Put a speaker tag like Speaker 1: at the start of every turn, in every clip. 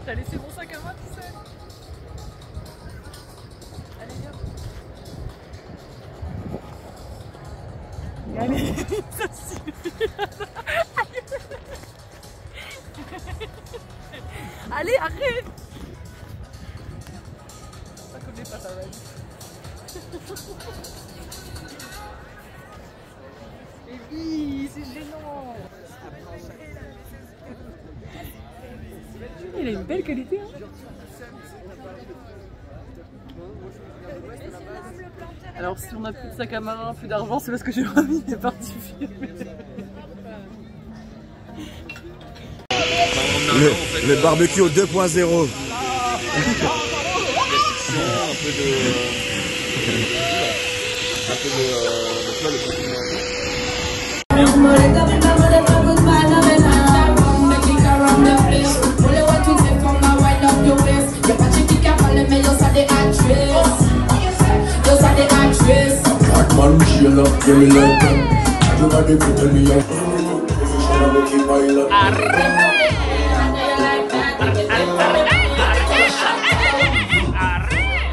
Speaker 1: T'as laissé mon sac à main, tu sais. Allez, viens. Allez, ça suffit. Allez, arrête. Ça connaît pas ta valise. Et oui, c'est gênant. Il a une belle qualité, hein. Alors si on a plus de sac à main, plus d'argent, c'est parce que j'ai envie de partir filmer.
Speaker 2: Le barbecue 2.0.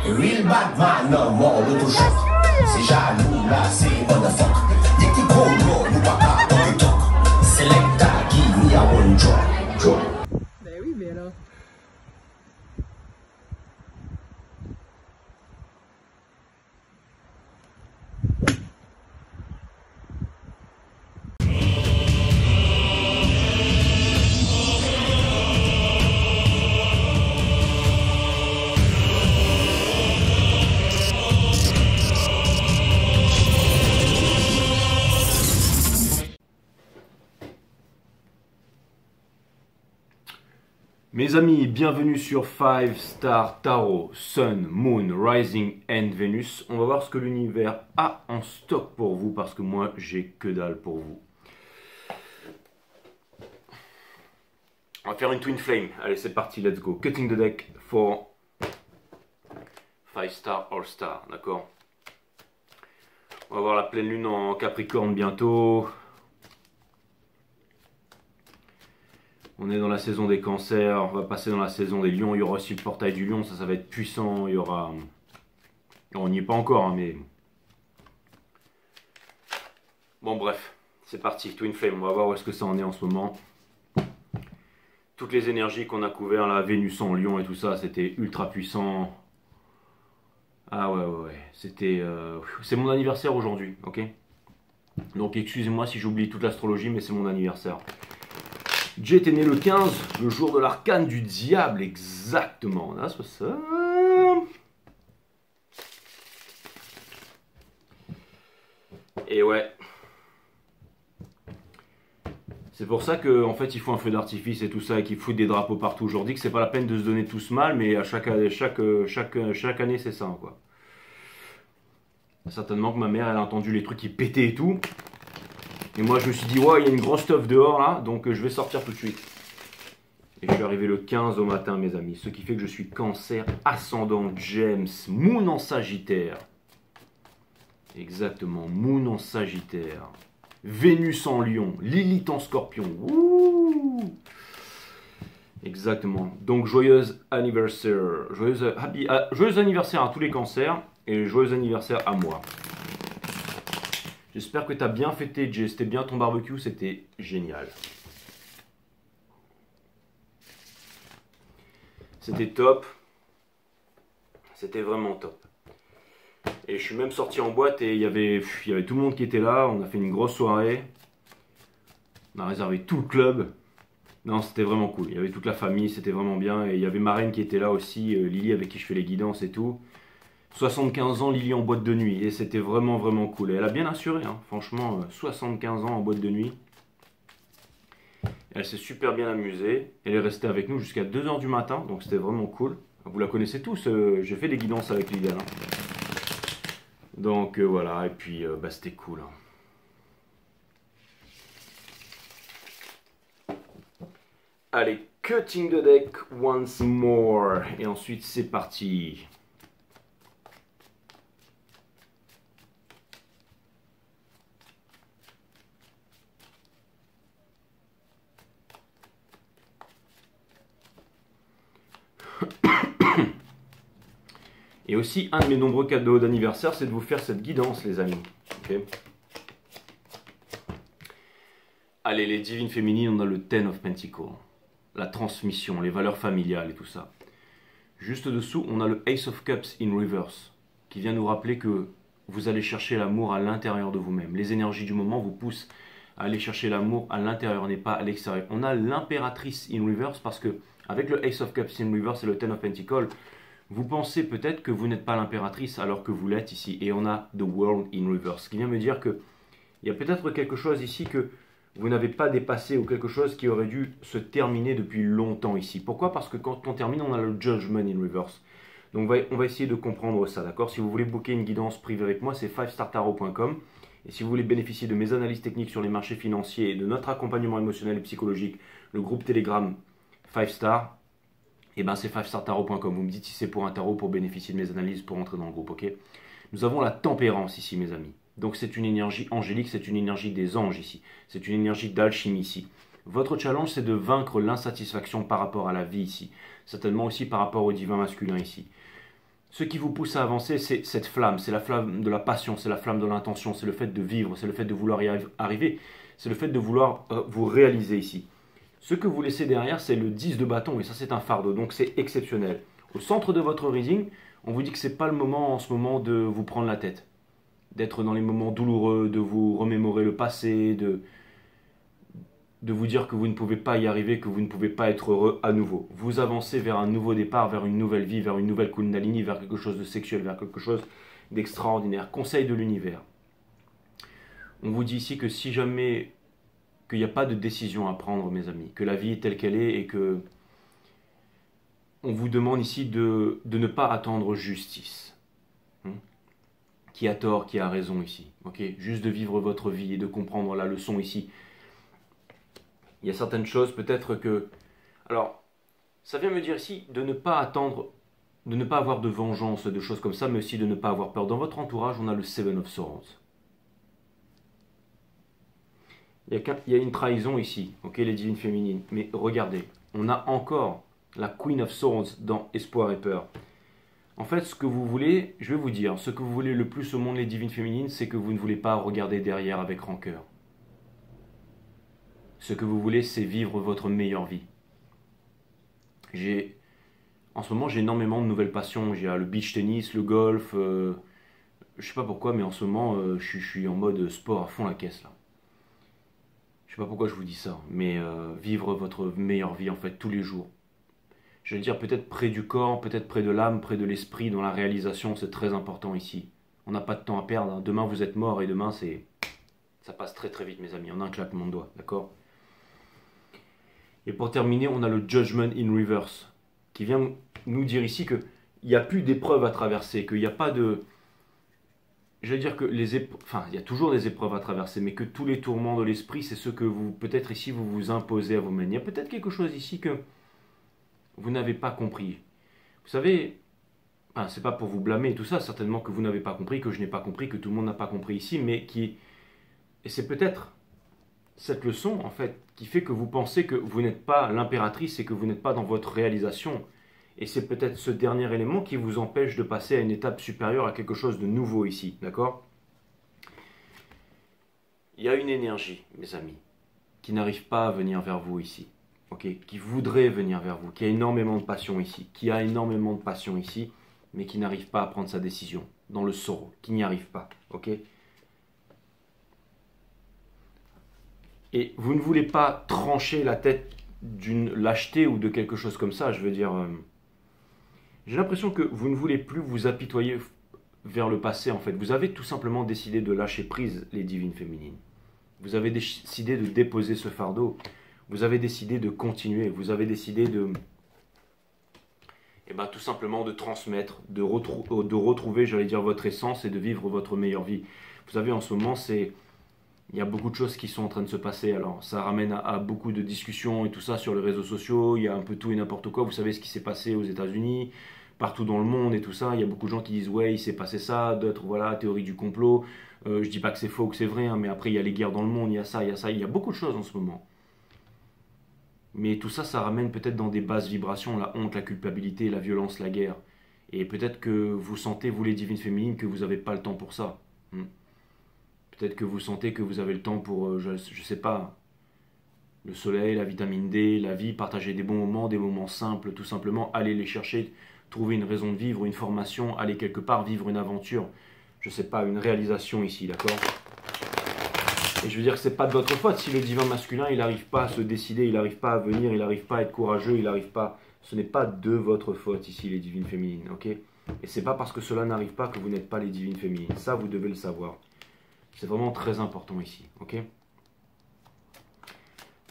Speaker 3: Real bad man, non, mon l'autochoc. C'est jaloux, là, c'est motherfuck. Dès que tu cours, nous pas qu'à talk. Selecta, give me a one drop.
Speaker 1: Ben oui, mais alors.
Speaker 4: Mes amis, bienvenue sur 5 Star Tarot, Sun, Moon, Rising and Venus. On va voir ce que l'univers a en stock pour vous parce que moi j'ai que dalle pour vous. On va faire une Twin Flame. Allez, c'est parti, let's go. Cutting the deck for 5 Star All Star, d'accord? On va voir la pleine lune en Capricorne bientôt. On est dans la saison des cancers, on va passer dans la saison des lions, il y aura aussi le portail du lion, ça va être puissant, il y aura... On n'y est pas encore, hein, mais... Bon bref, c'est parti, Twin Flame, on va voir où est-ce que ça en est en ce moment. Toutes les énergies qu'on a couvertes, la Vénus en lion et tout ça, c'était ultra puissant. Ah ouais, c'était... C'est mon anniversaire aujourd'hui, ok? Donc excusez-moi si j'oublie toute l'astrologie, mais c'est mon anniversaire. Jay était né le 15, le jour de l'arcane du diable, exactement. Là, c'est ça. Et ouais. C'est pour ça qu'en fait, il faut un feu d'artifice et tout ça, et qu'il faut des drapeaux partout. Aujourd'hui, que c'est pas la peine de se donner tous mal, mais à chaque année, c'est ça, quoi. Certainement que ma mère, elle a entendu les trucs qui pétaient et tout. Et moi je me suis dit, ouais, il y a une grosse stuff dehors là, donc je vais sortir tout de suite. Et je suis arrivé le 15 au matin, mes amis. Ce qui fait que je suis cancer, ascendant James, Moon en Sagittaire. Exactement, Moon en Sagittaire. Vénus en Lion, Lilith en Scorpion. Ouh. Exactement. Donc joyeux anniversaire. Joyeux anniversaire à tous les cancers et joyeux anniversaire à moi. J'espère que tu as bien fêté, Jay. C'était bien ton barbecue, c'était génial. C'était top. C'était vraiment top. Et je suis même sorti en boîte et il y avait tout le monde qui était là. On a fait une grosse soirée. On a réservé tout le club. Non, c'était vraiment cool. Il y avait toute la famille, c'était vraiment bien. Et il y avait ma reine qui était là aussi, Lily, avec qui je fais les guidances et tout. 75 ans, Lily en boîte de nuit. Et c'était vraiment, vraiment cool. Et elle a bien assuré, hein. Franchement, 75 ans en boîte de nuit. Elle s'est super bien amusée. Elle est restée avec nous jusqu'à 2 h du matin. Donc c'était vraiment cool. Vous la connaissez tous. J'ai fait des guidances avec Lily. Hein. Donc voilà. Et puis bah, c'était cool. Hein. Allez, cutting the deck once more. Et ensuite, c'est parti. Et aussi, un de mes nombreux cadeaux d'anniversaire, c'est de vous faire cette guidance, les amis. Okay. Allez, les divines féminines, on a le Ten of Pentacles. La transmission, les valeurs familiales et tout ça. Juste dessous, on a le Ace of Cups in reverse, qui vient nous rappeler que vous allez chercher l'amour à l'intérieur de vous-même. Les énergies du moment vous poussent à aller chercher l'amour à l'intérieur, n'est pas à l'extérieur. On a l'impératrice in reverse parce que avec le Ace of Cups in reverse et le Ten of Pentacles, vous pensez peut-être que vous n'êtes pas l'impératrice alors que vous l'êtes ici. Et on a the World in reverse, ce qui vient me dire que il y a peut-être quelque chose ici que vous n'avez pas dépassé ou quelque chose qui aurait dû se terminer depuis longtemps ici. Pourquoi? Parce que quand on termine, on a le Judgment in reverse. Donc on va essayer de comprendre ça, d'accord? Si vous voulez booker une guidance privée avec moi, c'est 5startarot.com. Et si vous voulez bénéficier de mes analyses techniques sur les marchés financiers et de notre accompagnement émotionnel et psychologique, le groupe Telegram 5 Star, et ben c'est 5startarot.com. Vous me dites si c'est pour un tarot, pour bénéficier de mes analyses, pour entrer dans le groupe, ok? Nous avons la tempérance ici, mes amis. Donc c'est une énergie angélique, c'est une énergie des anges ici. C'est une énergie d'alchimie ici. Votre challenge, c'est de vaincre l'insatisfaction par rapport à la vie ici. Certainement aussi par rapport au divin masculin ici. Ce qui vous pousse à avancer, c'est cette flamme. C'est la flamme de la passion, c'est la flamme de l'intention, c'est le fait de vivre, c'est le fait de vouloir y arriver. C'est le fait de vouloir vous réaliser ici. Ce que vous laissez derrière, c'est le 10 de bâton et ça, c'est un fardeau. Donc c'est exceptionnel. Au centre de votre reading, on vous dit que ce n'est pas le moment en ce moment de vous prendre la tête. D'être dans les moments douloureux, de vous remémorer le passé, de vous dire que vous ne pouvez pas y arriver, que vous ne pouvez pas être heureux à nouveau. Vous avancez vers un nouveau départ, vers une nouvelle vie, vers une nouvelle Kundalini, vers quelque chose de sexuel, vers quelque chose d'extraordinaire. Conseil de l'univers. On vous dit ici que si jamais qu'il n'y a pas de décision à prendre, mes amis, que la vie est telle qu'elle est et que on vous demande ici de ne pas attendre justice. Qui a tort, qui a raison ici. Okay, juste de vivre votre vie et de comprendre la leçon ici. Il y a certaines choses peut-être que... Alors, ça vient me dire ici de ne pas attendre, de ne pas avoir de vengeance, de choses comme ça, mais aussi de ne pas avoir peur. Dans votre entourage, on a le Seven of Swords. Il y a une trahison ici, ok, les divines féminines. Mais regardez, on a encore la Queen of Swords dans Espoir et Peur. En fait, ce que vous voulez, je vais vous dire, ce que vous voulez le plus au monde, les divines féminines, c'est que vous ne voulez pas regarder derrière avec rancœur. Ce que vous voulez, c'est vivre votre meilleure vie. En ce moment, j'ai énormément de nouvelles passions. J'ai le beach tennis, le golf. Je sais pas pourquoi, mais en ce moment, je suis en mode sport à fond la caisse là. Je sais pas pourquoi je vous dis ça, mais vivre votre meilleure vie en fait tous les jours. Je veux dire peut-être près du corps, peut-être près de l'âme, près de l'esprit, dans la réalisation, c'est très important ici. On n'a pas de temps à perdre. Hein. Demain vous êtes mort et demain ça passe très très vite, mes amis, en un claquement de doigts, d'accord? Et pour terminer, on a le Judgment in reverse, qui vient nous dire ici qu'il n'y a plus d'épreuves à traverser, qu'il n'y a pas de... Je veux dire que il y a toujours des épreuves à traverser, mais que tous les tourments de l'esprit, c'est ce que vous, peut-être ici, vous vous imposez à vous-même. Il y a peut-être quelque chose ici que vous n'avez pas compris. Vous savez, c'est pas pour vous blâmer et tout ça, certainement que vous n'avez pas compris, que je n'ai pas compris, que tout le monde n'a pas compris ici, mais et c'est peut-être cette leçon, en fait, qui fait que vous pensez que vous n'êtes pas l'impératrice et que vous n'êtes pas dans votre réalisation. Et c'est peut-être ce dernier élément qui vous empêche de passer à une étape supérieure, à quelque chose de nouveau ici, d'accord? Il y a une énergie, mes amis, qui n'arrive pas à venir vers vous ici, ok? Qui voudrait venir vers vous, qui a énormément de passion ici, mais qui n'arrive pas à prendre sa décision. dans le sorrow, qui n'y arrivent pas, ok? Et vous ne voulez pas trancher la tête d'une lâcheté ou de quelque chose comme ça, je veux dire... j'ai l'impression que vous ne voulez plus vous apitoyer vers le passé, en fait. Vous avez tout simplement décidé de lâcher prise, les divines féminines. Vous avez décidé de déposer ce fardeau. Vous avez décidé de continuer. Vous avez décidé de... tout simplement de transmettre, de retrouver, j'allais dire, votre essence et de vivre votre meilleure vie. Vous savez, en ce moment, il y a beaucoup de choses qui sont en train de se passer. Alors, ça ramène à beaucoup de discussions et tout ça sur les réseaux sociaux. Il y a un peu tout et n'importe quoi. Vous savez ce qui s'est passé aux États-Unis, partout dans le monde et tout ça. Il y a beaucoup de gens qui disent « Ouais, il s'est passé ça », d'autres « Voilà, théorie du complot ». Je dis pas que c'est faux ou que c'est vrai, hein, mais après, il y a les guerres dans le monde, il y a ça, il y a ça. Il y a beaucoup de choses en ce moment. Mais tout ça, ça ramène peut-être dans des basses vibrations, la honte, la culpabilité, la violence, la guerre. Et peut-être que vous sentez, vous les divines féminines, que vous n'avez pas le temps pour ça. Peut-être que vous sentez que vous avez le temps pour, je sais pas, le soleil, la vitamine D, la vie, partager des bons moments simples, tout simplement, aller les chercher, trouver une raison de vivre, une formation, aller quelque part, vivre une aventure, je sais pas, une réalisation ici, d'accord? Et je veux dire que c'est pas de votre faute si le divin masculin, il n'arrive pas à se décider, il n'arrive pas à venir, il n'arrive pas à être courageux, il n'arrive pas... Ce n'est pas de votre faute ici, les divines féminines, ok? Et c'est pas parce que cela n'arrive pas que vous n'êtes pas les divines féminines. Ça, vous devez le savoir. C'est vraiment très important ici, ok?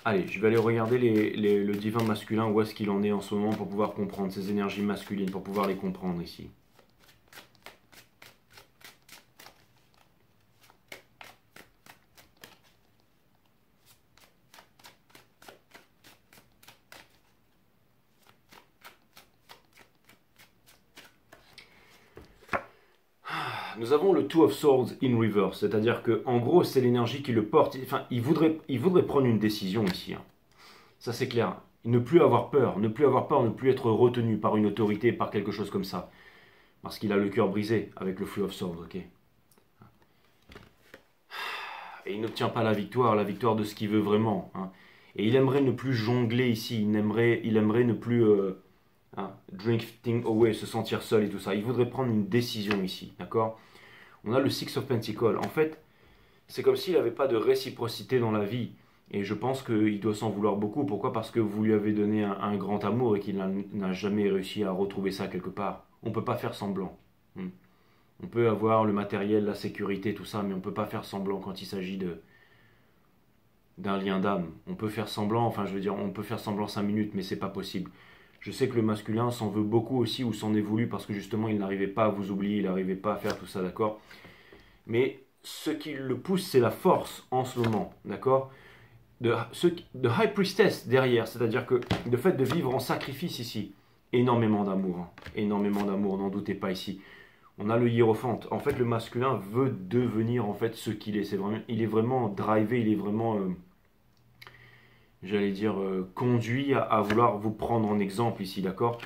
Speaker 4: Allez, je vais aller regarder le divin masculin, où est-ce qu'il en est en ce moment pour pouvoir comprendre ces énergies masculines, pour pouvoir les comprendre ici. Nous avons le Two of Swords in reverse, c'est-à-dire que en gros c'est l'énergie qui le porte. Enfin, il voudrait prendre une décision ici. Hein. Ça c'est clair. Ne plus avoir peur, ne plus être retenu par une autorité, par quelque chose comme ça, parce qu'il a le cœur brisé avec le Three of Swords, ok. Et il n'obtient pas la victoire de ce qu'il veut vraiment. Hein. Et il aimerait ne plus jongler ici. Il aimerait ne plus drifting away, se sentir seul et tout ça. Il voudrait prendre une décision ici, d'accord? On a le Six of Pentacles. En fait, c'est comme s'il n'avait pas de réciprocité dans la vie. Et je pense qu'il doit s'en vouloir beaucoup. Pourquoi? Parce que vous lui avez donné un grand amour et qu'il n'a jamais réussi à retrouver ça quelque part. On ne peut pas faire semblant. On peut avoir le matériel, la sécurité, tout ça, mais on ne peut pas faire semblant quand il s'agit d'un lien d'âme. On peut faire semblant, enfin je veux dire, on peut faire semblant 5 minutes, mais c'est pas possible. Je sais que le masculin s'en veut beaucoup aussi, ou s'en est voulu, parce que justement il n'arrivait pas à vous oublier, il n'arrivait pas à faire tout ça, d'accord? Mais ce qui le pousse, c'est la force en ce moment, d'accord? De High Priestess derrière, c'est-à-dire que le fait de vivre en sacrifice ici, énormément d'amour, hein, énormément d'amour, n'en doutez pas ici. On a le hiérophante. En fait, le masculin veut devenir en fait ce qu'il est. Il est vraiment drivé, il est vraiment, j'allais dire, conduit à vouloir vous prendre en exemple ici, d'accord?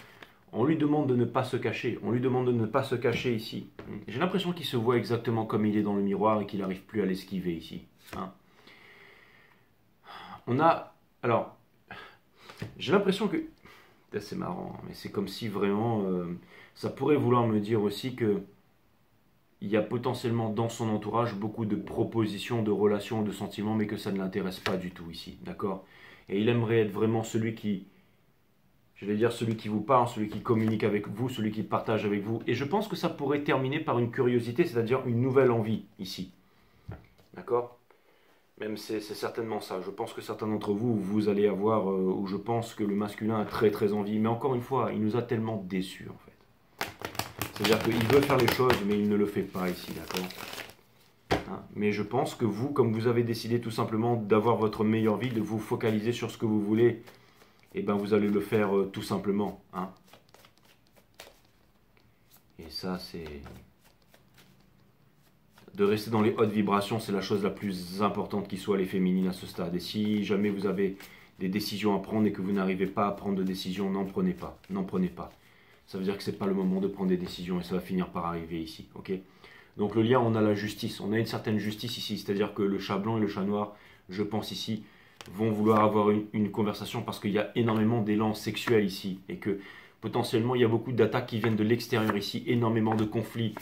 Speaker 4: On lui demande de ne pas se cacher. On lui demande de ne pas se cacher ici. J'ai l'impression qu'il se voit exactement comme il est dans le miroir et qu'il n'arrive plus à l'esquiver ici. Hein. On a... Alors, j'ai l'impression que... C'est marrant, mais c'est comme si vraiment... ça pourrait vouloir me dire aussi que il y a potentiellement dans son entourage beaucoup de propositions, de relations, de sentiments, mais que ça ne l'intéresse pas du tout ici, d'accord? Et il aimerait être vraiment celui qui... Je vais dire celui qui vous parle, celui qui communique avec vous, celui qui partage avec vous. Et je pense que ça pourrait terminer par une curiosité, c'est-à-dire une nouvelle envie ici. D'accord? Même c'est certainement ça. Je pense que certains d'entre vous, vous allez avoir, ou je pense que le masculin a très très envie. Mais encore une fois, il nous a tellement déçus en fait. C'est-à-dire qu'il veut faire les choses, mais il ne le fait pas ici, d'accord? Hein? Mais je pense que vous, comme vous avez décidé tout simplement d'avoir votre meilleure vie, de vous focaliser sur ce que vous voulez, et ben vous allez le faire tout simplement. Hein? Et ça, c'est... De rester dans les hautes vibrations, c'est la chose la plus importante qui soit, les féminines à ce stade. Et si jamais vous avez des décisions à prendre et que vous n'arrivez pas à prendre de décision, n'en prenez pas. N'en prenez pas. Ça veut dire que ce n'est pas le moment de prendre des décisions et ça va finir par arriver ici. Ok? Donc le lien, on a la justice. On a une certaine justice ici. C'est-à-dire que le chat blanc et le chat noir, je pense ici, vont vouloir avoir une conversation parce qu'il y a énormément d'élan sexuel ici. Et que potentiellement, il y a beaucoup d'attaques qui viennent de l'extérieur ici. Énormément de conflits.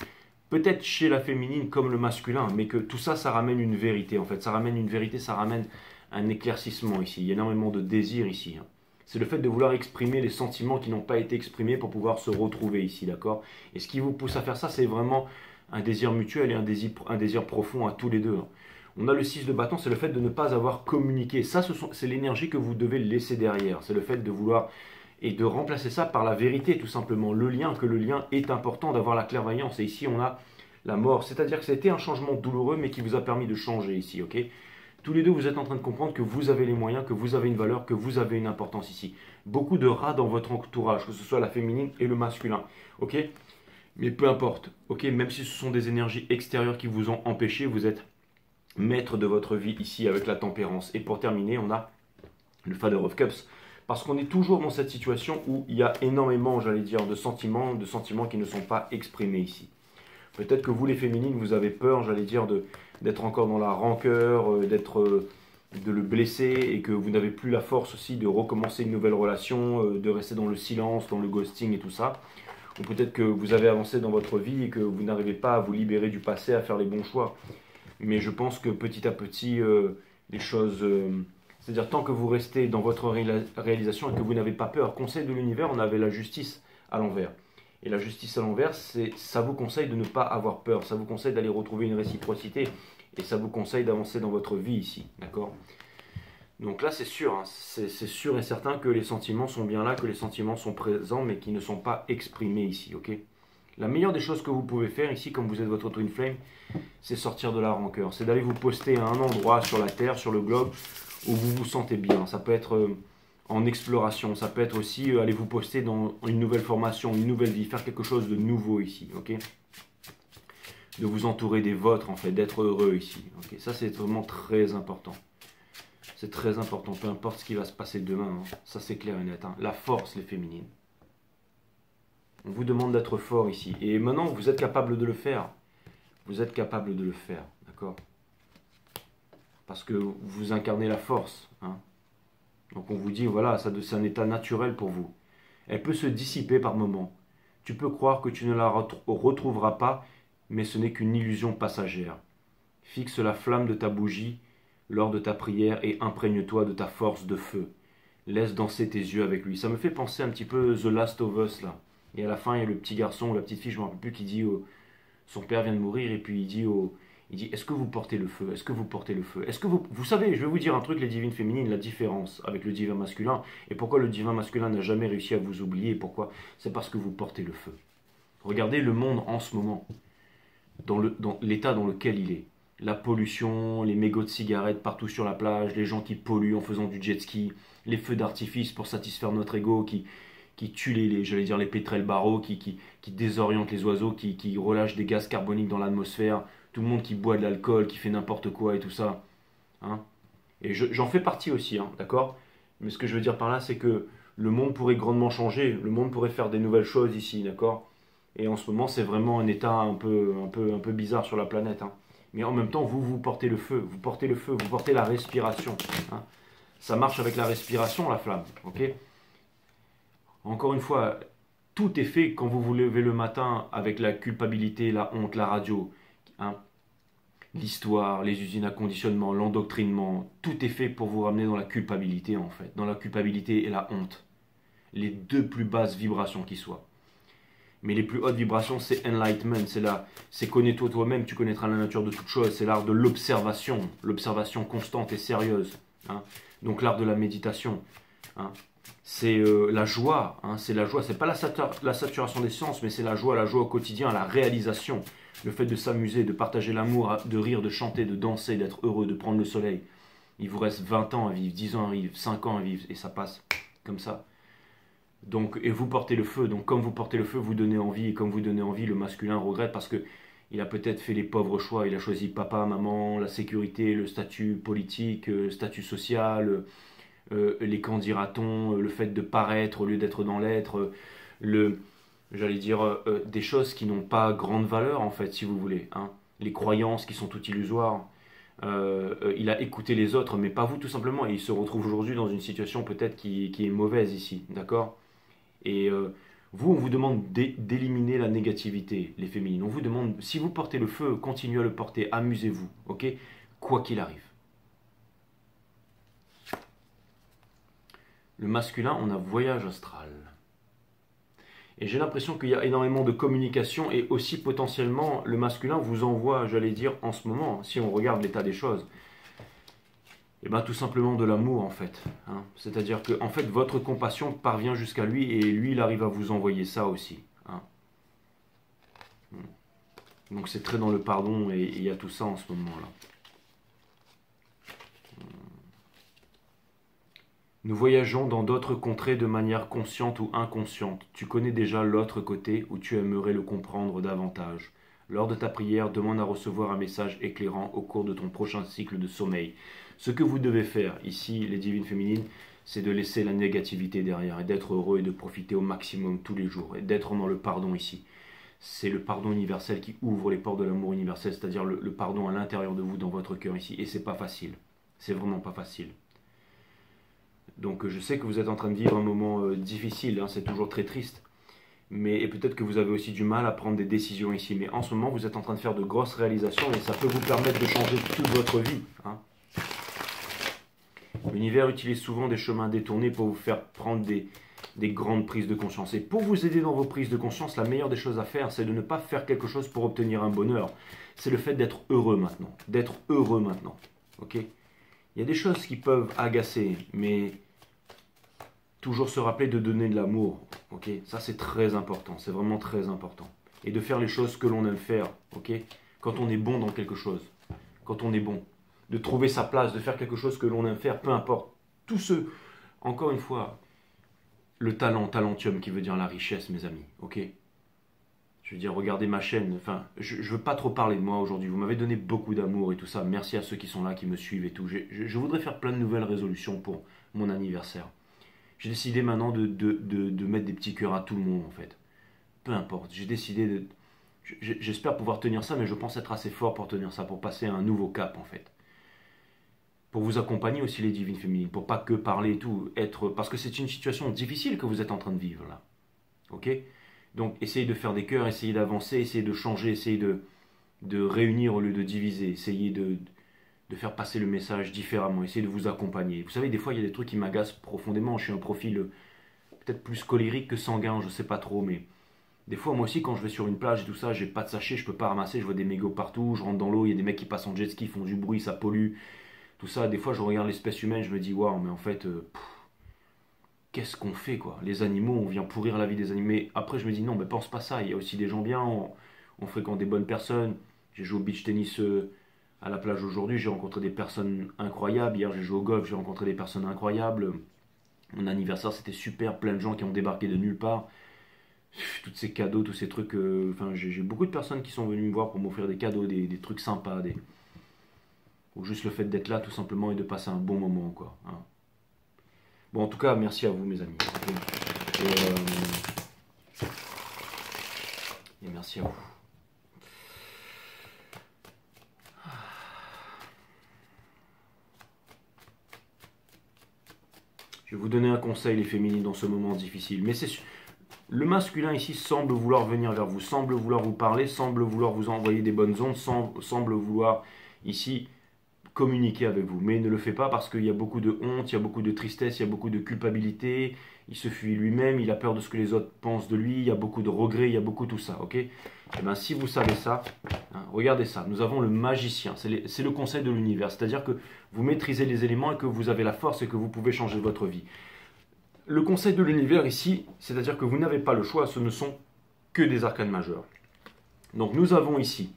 Speaker 4: peut-être chez la féminine comme le masculin, mais que tout ça, ça ramène une vérité en fait. Ça ramène une vérité, ça ramène un éclaircissement ici. Il y a énormément de désir ici. C'est le fait de vouloir exprimer les sentiments qui n'ont pas été exprimés pour pouvoir se retrouver ici, d'accord? Et ce qui vous pousse à faire ça, c'est vraiment un désir mutuel et un désir profond à tous les deux. On a le 6 de bâton, c'est le fait de ne pas avoir communiqué. Ça, c'est l'énergie que vous devez laisser derrière. C'est le fait de vouloir et de remplacer ça par la vérité, tout simplement. Le lien, que le lien est important, d'avoir la clairvoyance. Et ici, on a la mort. C'est-à-dire que c'était un changement douloureux, mais qui vous a permis de changer ici, ok? Tous les deux, vous êtes en train de comprendre que vous avez les moyens, que vous avez une valeur, que vous avez une importance ici. Beaucoup de rats dans votre entourage, que ce soit la féminine et le masculin, ok? Mais peu importe, ok? Même si ce sont des énergies extérieures qui vous ont empêché, vous êtes maître de votre vie ici avec la tempérance. Et pour terminer, on a le Father of Cups. Parce qu'on est toujours dans cette situation où il y a énormément, j'allais dire, de sentiments qui ne sont pas exprimés ici. Peut-être que vous, les féminines, vous avez peur, j'allais dire, d'être encore dans la rancœur, de le blesser, et que vous n'avez plus la force aussi de recommencer une nouvelle relation, de rester dans le silence, dans le ghosting et tout ça. Ou peut-être que vous avez avancé dans votre vie et que vous n'arrivez pas à vous libérer du passé, à faire les bons choix. Mais je pense que petit à petit, les choses... c'est-à-dire tant que vous restez dans votre réalisation et que vous n'avez pas peur. Conseil de l'univers, on avait la justice à l'envers. Et la justice à l'envers, ça vous conseille de ne pas avoir peur. Ça vous conseille d'aller retrouver une réciprocité. Et ça vous conseille d'avancer dans votre vie ici. D'accord? Donc là, c'est sûr. Hein, c'est sûr et certain que les sentiments sont bien là, que les sentiments sont présents, mais qui ne sont pas exprimés ici. Ok? La meilleure des choses que vous pouvez faire ici, comme vous êtes votre Twin Flame, c'est sortir de la rancœur. C'est d'aller vous poster à un endroit sur la Terre, sur le globe, où vous vous sentez bien. Ça peut être en exploration, ça peut être aussi aller vous poster dans une nouvelle formation, une nouvelle vie, faire quelque chose de nouveau ici, ok? De vous entourer des vôtres en fait, d'être heureux ici, ok? Ça c'est vraiment très important. C'est très important, peu importe ce qui va se passer demain, hein. Ça c'est clair et net, hein. La force, les féminines. On vous demande d'être fort ici, et maintenant vous êtes capable de le faire. Vous êtes capable de le faire, d'accord? Parce que vous incarnez la force. Hein. Donc on vous dit, voilà, c'est un état naturel pour vous. Elle peut se dissiper par moments. Tu peux croire que tu ne la retrouveras pas, mais ce n'est qu'une illusion passagère. Fixe la flamme de ta bougie lors de ta prière et imprègne-toi de ta force de feu. Laisse danser tes yeux avec lui. Ça me fait penser un petit peu The Last of Us, là. Et à la fin, il y a le petit garçon ou la petite fille, je ne me rappelle plus, qui dit, son père vient de mourir, et puis il dit, est-ce que vous portez le feu? Est-ce que vous portez le feu? Est-ce que vous savez, je vais vous dire un truc, les divines féminines, la différence avec le divin masculin, et pourquoi le divin masculin n'a jamais réussi à vous oublier, pourquoi? C'est parce que vous portez le feu. Regardez le monde en ce moment, dans l'état dans lequel il est. La pollution, les mégots de cigarettes partout sur la plage, les gens qui polluent en faisant du jet ski, les feux d'artifice pour satisfaire notre ego, qui tuent les pétrels barreaux, qui désorientent les oiseaux, qui relâchent des gaz carboniques dans l'atmosphère, tout le monde qui boit de l'alcool, qui fait n'importe quoi et tout ça. Hein. Et j'en fais partie aussi, hein, d'accord? Mais ce que je veux dire par là, c'est que le monde pourrait grandement changer, le monde pourrait faire des nouvelles choses ici, d'accord? Et en ce moment, c'est vraiment un état un peu bizarre sur la planète. Hein. Mais en même temps, vous portez le feu, vous portez la respiration. Hein. Ça marche avec la respiration, la flamme, ok? Encore une fois, tout est fait quand vous vous levez le matin avec la culpabilité, la honte, la radio. Hein. L'histoire, les usines à conditionnement, l'endoctrinement, tout est fait pour vous ramener dans la culpabilité en fait, dans la culpabilité et la honte. Les deux plus basses vibrations qui soient. Mais les plus hautes vibrations, c'est enlightenment, c'est connais-toi toi-même, tu connaîtras la nature de toute chose, c'est l'art de l'observation constante et sérieuse. Hein. Donc l'art de la méditation. Hein. C'est la joie, hein, c'est pas la saturation des sens, mais c'est la joie au quotidien, la réalisation. Le fait de s'amuser, de partager l'amour, de rire, de chanter, de danser, d'être heureux, de prendre le soleil. Il vous reste 20 ans à vivre, 10 ans à vivre, 5 ans à vivre, et ça passe comme ça. Donc, et vous portez le feu, donc comme vous portez le feu, vous donnez envie, et comme vous donnez envie, le masculin regrette parce que il a peut-être fait les pauvres choix, il a choisi papa, maman, la sécurité, le statut politique, le statut social, les qu'en dira-t-on, le fait de paraître au lieu d'être dans l'être, des choses qui n'ont pas grande valeur en fait, si vous voulez, hein. Les croyances qui sont toutes illusoires. Il a écouté les autres, mais pas vous tout simplement, et il se retrouve aujourd'hui dans une situation peut-être qui est mauvaise ici, d'accord? Et Vous, on vous demande d'éliminer la négativité, les féminines. On vous demande, si vous portez le feu, continuez à le porter, amusez-vous, ok? Quoi qu'il arrive. Le masculin, on a voyage astral. Et j'ai l'impression qu'il y a énormément de communication et aussi potentiellement, le masculin vous envoie, j'allais dire, en ce moment, si on regarde l'état des choses, et bien tout simplement de l'amour en fait. Hein. C'est-à-dire que en fait votre compassion parvient jusqu'à lui et lui il arrive à vous envoyer ça aussi. Hein. Donc c'est très dans le pardon et il y a tout ça en ce moment-là. Nous voyageons dans d'autres contrées de manière consciente ou inconsciente. Tu connais déjà l'autre côté où tu aimerais le comprendre davantage. Lors de ta prière, demande à recevoir un message éclairant au cours de ton prochain cycle de sommeil. Ce que vous devez faire ici, les divines féminines, c'est de laisser la négativité derrière et d'être heureux et de profiter au maximum tous les jours et d'être dans le pardon ici. C'est le pardon universel qui ouvre les portes de l'amour universel, c'est-à-dire le pardon à l'intérieur de vous, dans votre cœur ici. Et c'est pas facile. C'est vraiment pas facile. Donc je sais que vous êtes en train de vivre un moment difficile, hein, c'est toujours très triste. Et peut-être que vous avez aussi du mal à prendre des décisions ici. Mais en ce moment, vous êtes en train de faire de grosses réalisations et ça peut vous permettre de changer toute votre vie. Hein. L'univers utilise souvent des chemins détournés pour vous faire prendre des grandes prises de conscience. Et pour vous aider dans vos prises de conscience, la meilleure des choses à faire, c'est de ne pas faire quelque chose pour obtenir un bonheur. C'est le fait d'être heureux maintenant. D'être heureux maintenant. Ok ? Il y a des choses qui peuvent agacer, mais toujours se rappeler de donner de l'amour. Ok ? Ça, c'est très important. C'est vraiment très important. Et de faire les choses que l'on aime faire. Ok ? Quand on est bon dans quelque chose. Quand on est bon. De trouver sa place, de faire quelque chose que l'on aime faire, peu importe. Tout ce, encore une fois, le talent, talentium qui veut dire la richesse, mes amis, ok? Je veux dire, regardez ma chaîne, enfin, je veux pas trop parler de moi aujourd'hui, vous m'avez donné beaucoup d'amour et tout ça, merci à ceux qui sont là, qui me suivent et tout. Je voudrais faire plein de nouvelles résolutions pour mon anniversaire. J'ai décidé maintenant de mettre des petits cœurs à tout le monde, en fait. Peu importe, j'ai décidé de... J'espère pouvoir tenir ça, mais je pense être assez fort pour tenir ça, pour passer à un nouveau cap, en fait. Pour vous accompagner aussi les divines féminines, pour pas que parler et tout, parce que c'est une situation difficile que vous êtes en train de vivre là, ok? Donc essayez de faire des cœurs, essayez d'avancer, essayez de changer, essayez de réunir au lieu de diviser, essayez de faire passer le message différemment, essayez de vous accompagner. Vous savez, des fois il y a des trucs qui m'agacent profondément, je suis un profil peut-être plus colérique que sanguin, je sais pas trop, mais des fois moi aussi quand je vais sur une plage et tout ça, j'ai pas de sachet, je peux pas ramasser, je vois des mégots partout, je rentre dans l'eau, il y a des mecs qui passent en jet ski, font du bruit, ça pollue. Tout ça, des fois je regarde l'espèce humaine, je me dis waouh, mais en fait, qu'est-ce qu'on fait quoi? Les animaux, on vient pourrir la vie des animaux. Mais après je me dis non, mais pense pas ça, il y a aussi des gens bien, on fréquente des bonnes personnes. J'ai joué au beach tennis à la plage aujourd'hui, j'ai rencontré des personnes incroyables. Hier j'ai joué au golf, j'ai rencontré des personnes incroyables. Mon anniversaire c'était super, plein de gens qui ont débarqué de nulle part. Tous ces cadeaux, tous ces trucs, enfin j'ai beaucoup de personnes qui sont venues me voir pour m'offrir des cadeaux, des trucs sympas, ou juste le fait d'être là tout simplement et de passer un bon moment quoi. Hein. Bon en tout cas merci à vous mes amis. Et merci à vous. Je vais vous donner un conseil les féminines dans ce moment difficile. Mais c'est le masculin ici semble vouloir venir vers vous, semble vouloir vous parler, semble vouloir vous envoyer des bonnes ondes, semble vouloir ici communiquer avec vous, mais il ne le fait pas parce qu'il y a beaucoup de honte, il y a beaucoup de tristesse, il y a beaucoup de culpabilité, il se fuit lui-même, il a peur de ce que les autres pensent de lui, il y a beaucoup de regrets, il y a beaucoup tout ça, ok? Et bien si vous savez ça, hein, regardez ça, nous avons le magicien, c'est le conseil de l'univers, c'est-à-dire que vous maîtrisez les éléments et que vous avez la force et que vous pouvez changer votre vie. Le conseil de l'univers ici, c'est-à-dire que vous n'avez pas le choix, ce ne sont que des arcanes majeures. Donc nous avons ici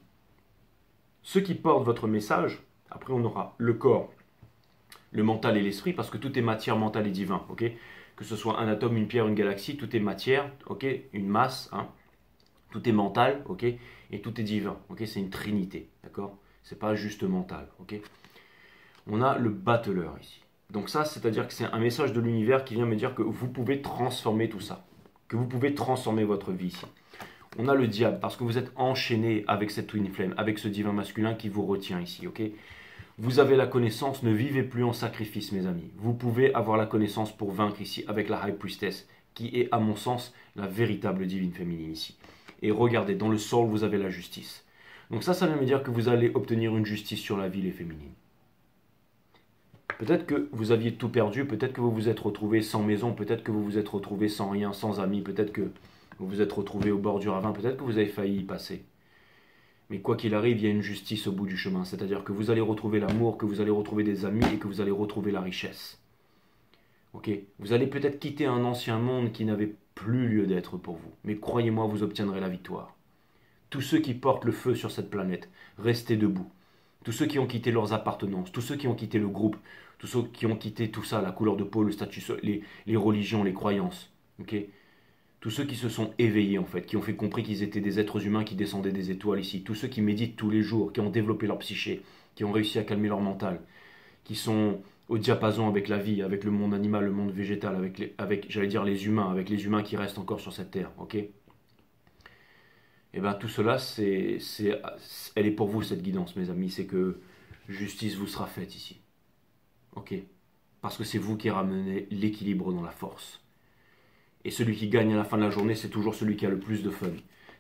Speaker 4: ceux qui portent votre message. Après, on aura le corps, le mental et l'esprit, parce que tout est matière, mental et divin, ok? Que ce soit un atome, une pierre, une galaxie, tout est matière, ok? Une masse, hein? Tout est mental, ok? Et tout est divin, ok? C'est une trinité, d'accord? C'est pas juste mental, ok? On a le battleur ici. Donc ça, c'est-à-dire que c'est un message de l'univers qui vient me dire que vous pouvez transformer tout ça, que vous pouvez transformer votre vie ici. On a le diable, parce que vous êtes enchaîné avec cette twin flame, avec ce divin masculin qui vous retient ici, ok? Vous avez la connaissance, ne vivez plus en sacrifice, mes amis. Vous pouvez avoir la connaissance pour vaincre ici avec la High Priestess qui est à mon sens la véritable divine féminine ici. Et regardez, dans le sol vous avez la justice. Donc ça veut me dire que vous allez obtenir une justice sur la vie les féminines. Peut-être que vous aviez tout perdu, peut-être que vous vous êtes retrouvé sans maison, peut-être que vous vous êtes retrouvé sans rien, sans amis, peut-être que vous vous êtes retrouvé au bord du ravin, peut-être que vous avez failli y passer. Mais quoi qu'il arrive, il y a une justice au bout du chemin, c'est-à-dire que vous allez retrouver l'amour, que vous allez retrouver des amis et que vous allez retrouver la richesse. Ok, vous allez peut-être quitter un ancien monde qui n'avait plus lieu d'être pour vous, mais croyez-moi, vous obtiendrez la victoire. Tous ceux qui portent le feu sur cette planète, restez debout. Tous ceux qui ont quitté leurs appartenances, tous ceux qui ont quitté le groupe, tous ceux qui ont quitté tout ça, la couleur de peau, le statut, les religions, les croyances. Ok, tous ceux qui se sont éveillés en fait, qui ont fait compris qu'ils étaient des êtres humains qui descendaient des étoiles ici. Tous ceux qui méditent tous les jours, qui ont développé leur psyché, qui ont réussi à calmer leur mental, qui sont au diapason avec la vie, avec le monde animal, le monde végétal, avec j'allais dire les humains, avec les humains qui restent encore sur cette terre. Ok. Et bien tout cela, elle est pour vous cette guidance mes amis, c'est que justice vous sera faite ici. Ok. Parce que c'est vous qui ramenez l'équilibre dans la force. Et celui qui gagne à la fin de la journée, c'est toujours celui qui a le plus de fun.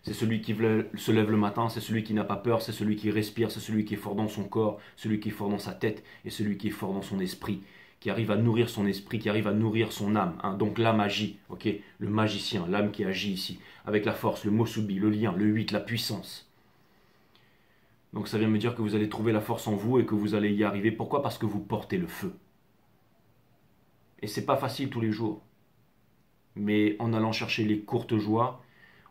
Speaker 4: C'est celui qui se lève le matin, c'est celui qui n'a pas peur, c'est celui qui respire, c'est celui qui est fort dans son corps, celui qui est fort dans sa tête et celui qui est fort dans son esprit, qui arrive à nourrir son esprit, qui arrive à nourrir son âme. Hein. Donc la magie, ok, le magicien, l'âme qui agit ici, avec la force, le mosubi, le lien, le 8, la puissance. Donc ça vient me dire que vous allez trouver la force en vous et que vous allez y arriver. Pourquoi? Parce que vous portez le feu. Et c'est pas facile tous les jours. Mais en allant chercher les courtes joies,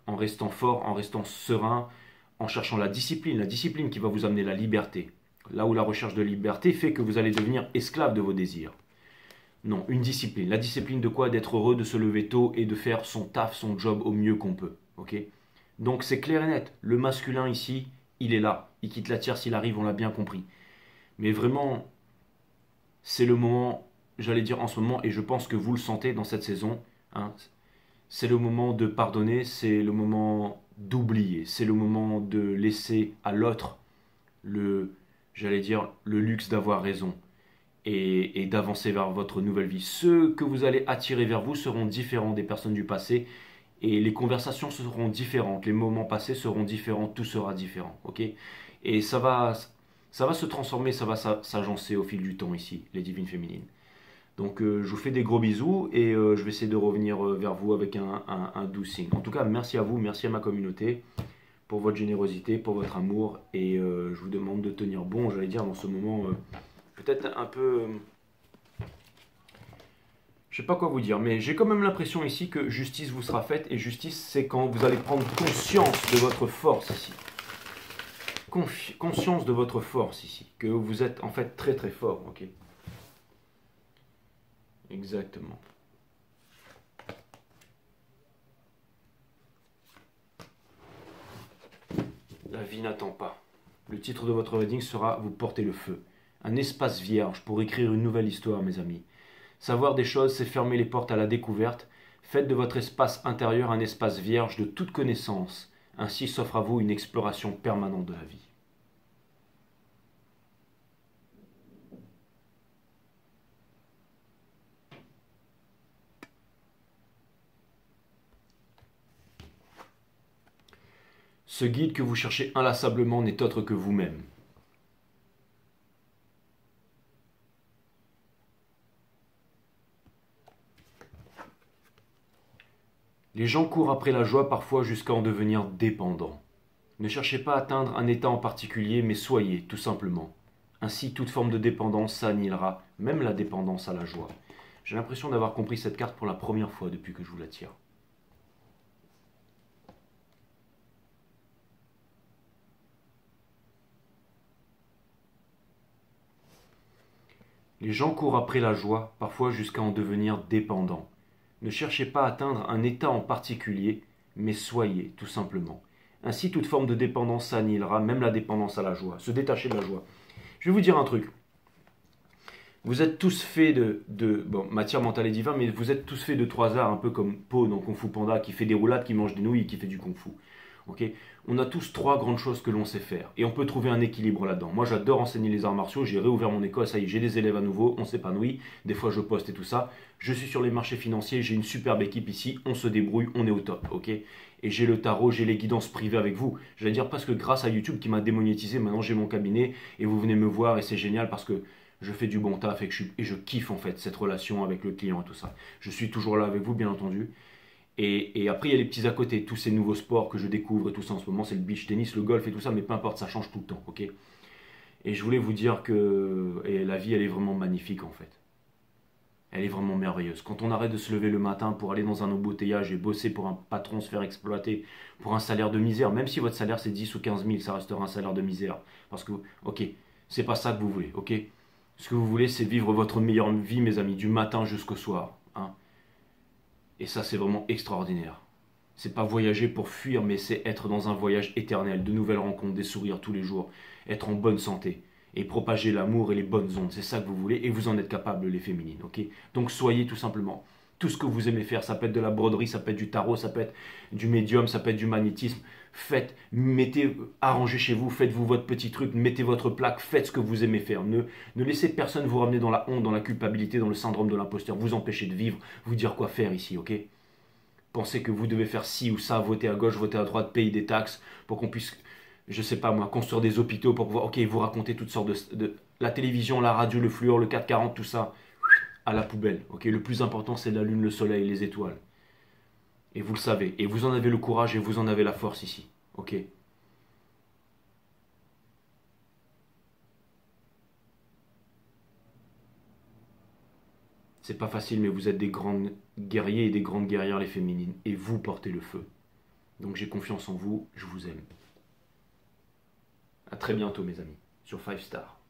Speaker 4: en restant fort, en restant serein, en cherchant la discipline qui va vous amener la liberté. Là où la recherche de liberté fait que vous allez devenir esclave de vos désirs. Non, une discipline. La discipline de quoi? D'être heureux, de se lever tôt et de faire son taf, son job au mieux qu'on peut. Ok? Donc c'est clair et net. Le masculin ici, il est là. Il quitte la tierce s'il arrive, on l'a bien compris. Mais vraiment, c'est le moment, j'allais dire en ce moment, et je pense que vous le sentez dans cette saison, hein, c'est le moment de pardonner, c'est le moment d'oublier, c'est le moment de laisser à l'autre j'allais dire, le luxe d'avoir raison et d'avancer vers votre nouvelle vie. Ceux que vous allez attirer vers vous seront différents des personnes du passé et les conversations seront différentes, les moments passés seront différents, tout sera différent, ok? Et ça va se transformer, ça va s'agencer au fil du temps ici, les divines féminines. Donc je vous fais des gros bisous et je vais essayer de revenir vers vous avec un doux signe. En tout cas, merci à vous, merci à ma communauté pour votre générosité, pour votre amour et je vous demande de tenir bon, j'allais dire dans ce moment peut-être un peu... je sais pas quoi vous dire, mais j'ai quand même l'impression ici que justice vous sera faite et justice c'est quand vous allez prendre conscience de votre force ici. Conscience de votre force ici, que vous êtes en fait très très fort, ok? Exactement. La vie n'attend pas. Le titre de votre reading sera « Vous portez le feu ». Un espace vierge pour écrire une nouvelle histoire, mes amis. Savoir des choses, c'est fermer les portes à la découverte. Faites de votre espace intérieur un espace vierge de toute connaissance. Ainsi s'offre à vous une exploration permanente de la vie. Ce guide que vous cherchez inlassablement n'est autre que vous-même. Les gens courent après la joie parfois jusqu'à en devenir dépendants. Ne cherchez pas à atteindre un état en particulier, mais soyez, tout simplement. Ainsi, toute forme de dépendance s'annihilera, même la dépendance à la joie. J'ai l'impression d'avoir compris cette carte pour la première fois depuis que je vous la tire. Les gens courent après la joie, parfois jusqu'à en devenir dépendants. Ne cherchez pas à atteindre un état en particulier, mais soyez, tout simplement. Ainsi, toute forme de dépendance s'annihilera, même la dépendance à la joie. Se détacher de la joie. Je vais vous dire un truc. Vous êtes tous faits bon, matière mentale et divin, mais vous êtes tous faits de trois arts, un peu comme Po dans Kung Fu Panda, qui fait des roulades, qui mange des nouilles, qui fait du Kung Fu. Ok, on a tous 3 grandes choses que l'on sait faire et on peut trouver un équilibre là-dedans. Moi j'adore enseigner les arts martiaux, j'ai réouvert mon école, ça y est, j'ai des élèves à nouveau, on s'épanouit, des fois je poste et tout ça. Je suis sur les marchés financiers, j'ai une superbe équipe ici, on se débrouille, on est au top, ok. Et j'ai le tarot, j'ai les guidances privées avec vous. J'allais dire parce que grâce à YouTube qui m'a démonétisé, maintenant j'ai mon cabinet et vous venez me voir et c'est génial parce que je fais du bon taf et je kiffe en fait cette relation avec le client et tout ça. Je suis toujours là avec vous bien entendu. Et après, il y a les petits à côté, tous ces nouveaux sports que je découvre et tout ça en ce moment, c'est le beach tennis, le golf et tout ça, mais peu importe, ça change tout le temps, ok. Et je voulais vous dire que la vie, elle est vraiment magnifique en fait. Elle est vraiment merveilleuse. Quand on arrête de se lever le matin pour aller dans un embouteillage et bosser pour un patron, se faire exploiter pour un salaire de misère, même si votre salaire c'est 10 ou 15 000, ça restera un salaire de misère. Parce que, ok, c'est pas ça que vous voulez, ok. Ce que vous voulez, c'est vivre votre meilleure vie, mes amis, du matin jusqu'au soir, hein. Et ça, c'est vraiment extraordinaire. C'est pas voyager pour fuir, mais c'est être dans un voyage éternel, de nouvelles rencontres, des sourires tous les jours, être en bonne santé et propager l'amour et les bonnes ondes. C'est ça que vous voulez et vous en êtes capable, les féminines, ok? Donc soyez tout simplement tout ce que vous aimez faire. Ça peut être de la broderie, ça peut être du tarot, ça peut être du médium, ça peut être du magnétisme. Faites, mettez, arrangez chez vous, faites-vous votre petit truc, mettez votre plaque, faites ce que vous aimez faire. Ne laissez personne vous ramener dans la honte, dans la culpabilité, dans le syndrome de l'imposteur, vous empêcher de vivre, vous dire quoi faire ici, ok? Pensez que vous devez faire ci ou ça, voter à gauche, voter à droite, payer des taxes, pour qu'on puisse, je sais pas moi, construire des hôpitaux, pour pouvoir, ok, vous raconter toutes sortes de la télévision, la radio, le fluor, le 440, tout ça, à la poubelle, ok? Le plus important, c'est la lune, le soleil, les étoiles. Et vous le savez, et vous en avez le courage et vous en avez la force ici, ok? C'est pas facile, mais vous êtes des grands guerriers et des grandes guerrières, les féminines, et vous portez le feu. Donc j'ai confiance en vous, je vous aime. A très bientôt, mes amis, sur 5 Star.